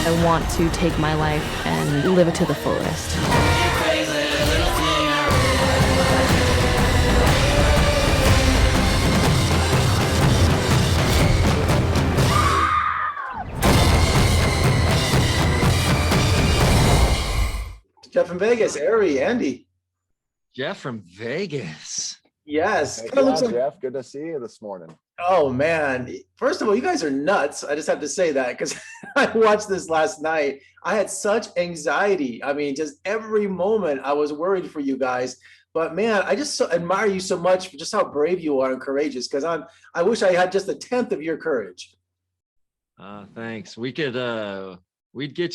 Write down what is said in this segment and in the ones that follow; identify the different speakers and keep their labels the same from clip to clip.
Speaker 1: I want to take my life and live it to the fullest.
Speaker 2: Jeff from Vegas, Ari, Andy.
Speaker 3: Jeff from Vegas.
Speaker 2: Yes.
Speaker 4: Hey,
Speaker 2: Kind of looks like,
Speaker 4: Jeff, good to see you this morning.
Speaker 2: oh man. First of all, you guys are nuts. I just have to say that because I watched this last night. I had such anxiety. I mean, just every moment I was worried for you guys. But man, I just admire you so much for just how brave you are and courageous. Because I wish I had just a tenth of your courage.
Speaker 3: Thanks. We'd get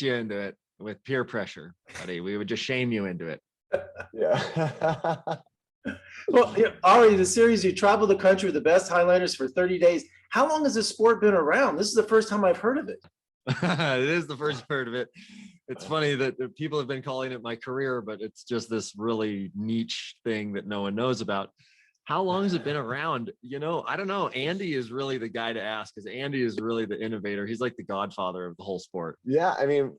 Speaker 3: you into it with peer pressure, buddy. We would just shame you into it.
Speaker 4: Yeah.
Speaker 2: Well, Ari, the series, you travel the country with the best highliners for 30 days. How long has this sport been around? This is the first time I've heard of it.
Speaker 3: It is the first part of it. It's funny that people have been calling it my career, but it's just this really niche thing that no one knows about. How long has it been around? I don't know. Andy is really the guy to ask because Andy is really the innovator. He's like the godfather of the whole sport.
Speaker 4: Yeah, I mean,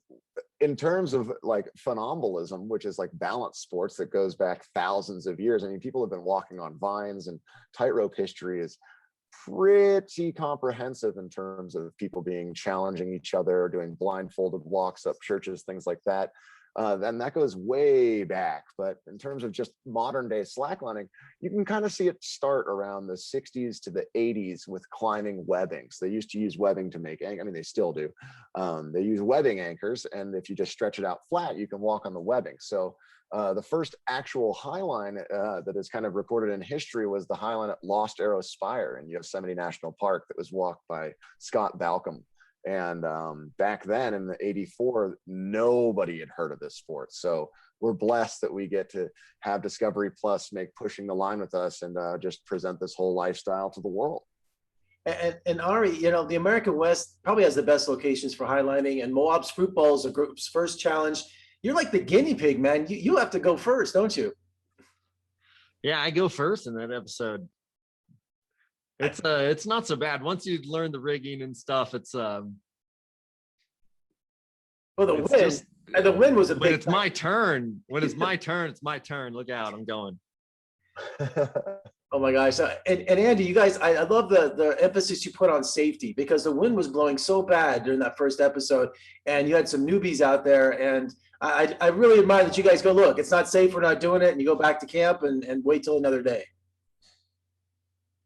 Speaker 4: in terms of like funambulism, which is like balance sports that goes back thousands of years. I mean, people have been walking on vines, and tightrope history is pretty comprehensive in terms of people being challenging each other, doing blindfolded walks up churches, things like that. And that goes way back. But in terms of just modern day slacklining, you can kind of see it start around the 60s to the 80s with climbing webbings. They used to use webbing to make anchors. I mean, they still do. They use webbing anchors, and if you just stretch it out flat, you can walk on the webbing. So the first actual highline that is kind of recorded in history was the highline at Lost Arrow Spire in Yosemite National Park that was walked by Scott Balcom. And back then in the 84, nobody had heard of this sport. So we're blessed that we get to have Discovery Plus make Pushing the Line with us and just present this whole lifestyle to the world.
Speaker 2: And Ari, the American West probably has the best locations for highlining, and Moab's Fruit Bowl is a group's first challenge. You're like the guinea pig, man. You have to go first, don't you?
Speaker 3: Yeah, I go first in that episode. It's not so bad once you learn the rigging and stuff. It's
Speaker 2: well, the win was a big.
Speaker 3: When it's my turn, it's my turn. Look out, I'm going.
Speaker 2: Oh my gosh. And Andy, you guys, I love the emphasis you put on safety, because the wind was blowing so bad during that first episode, and you had some newbies out there, and I really admire that you guys go, look, it's not safe, we're not doing it, and you go back to camp and wait till another day.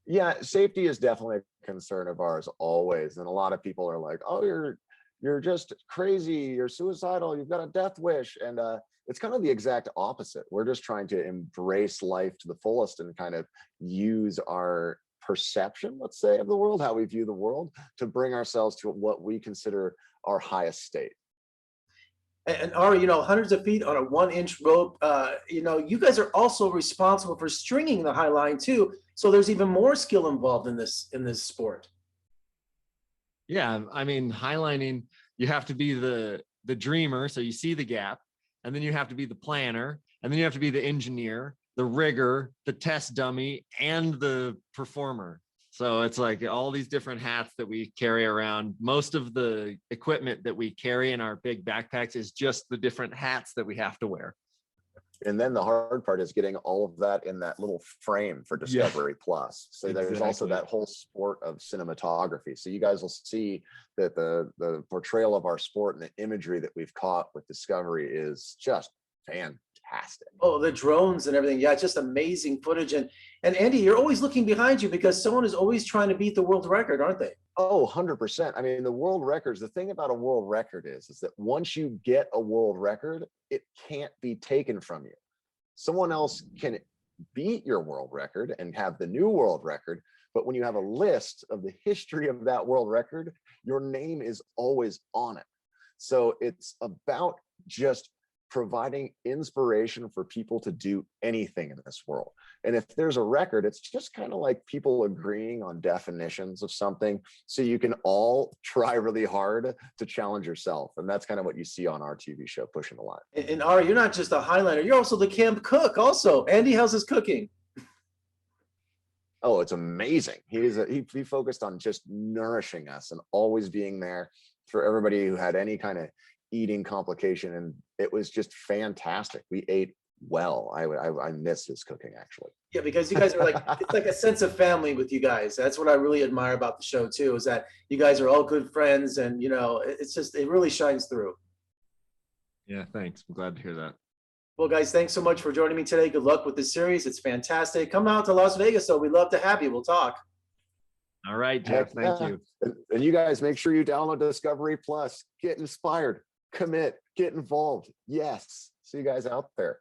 Speaker 4: Yeah, safety is definitely a concern of ours always. And a lot of people are like, oh, you're just crazy, you're suicidal, you've got a death wish. And it's kind of the exact opposite. We're just trying to embrace life to the fullest and kind of use our perception, let's say, of the world, how we view the world, to bring ourselves to what we consider our highest state.
Speaker 2: And Ari, hundreds of feet on a 1-inch rope, you guys are also responsible for stringing the high line too. So there's even more skill involved in this sport.
Speaker 3: Yeah, I mean, highlining, you have to be the dreamer, so you see the gap, and then you have to be the planner, and then you have to be the engineer, the rigger, the test dummy, and the performer. So it's like all these different hats that we carry around. Most of the equipment that we carry in our big backpacks is just the different hats that we have to wear.
Speaker 4: And then the hard part is getting all of that in that little frame for Discovery Plus. So there's also that whole sport of cinematography. So you guys will see that the portrayal of our sport and the imagery that we've caught with Discovery is just fantastic.
Speaker 2: Oh, the drones and everything. Yeah, it's just amazing footage. And Andy, you're always looking behind you because someone is always trying to beat the world record, aren't they?
Speaker 4: Oh, 100%. I mean, the world records, the thing about a world record is that once you get a world record, it can't be taken from you. Someone else can beat your world record and have the new world record. But when you have a list of the history of that world record, your name is always on it. So it's about just providing inspiration for people to do anything in this world. And if there's a record, it's just kind of like people agreeing on definitions of something, so you can all try really hard to challenge yourself. And that's kind of what you see on our TV show, Pushing the Line.
Speaker 2: And Ari, you're not just a highliner, you're also the camp cook also. Andy, how's his cooking?
Speaker 4: Oh, it's amazing. He focused on just nourishing us and always being there for everybody who had any kind of eating complication, and it was just fantastic. We ate well. I miss his cooking, actually.
Speaker 2: Yeah, because you guys are like, it's like a sense of family with you guys. That's what I really admire about the show too, is that you guys are all good friends, and you know, it's just, it really shines through.
Speaker 3: Yeah, thanks. I'm glad to hear that.
Speaker 2: Well, guys, thanks so much for joining me today. Good luck with this series. It's fantastic. Come out to Las Vegas, though. We'd love to have you. We'll talk.
Speaker 3: All right, Jeff.
Speaker 4: Heck
Speaker 3: Thank
Speaker 4: yeah.
Speaker 3: you.
Speaker 4: And you guys make sure you download Discovery Plus. Get inspired, commit, get involved. Yes. See you guys out there.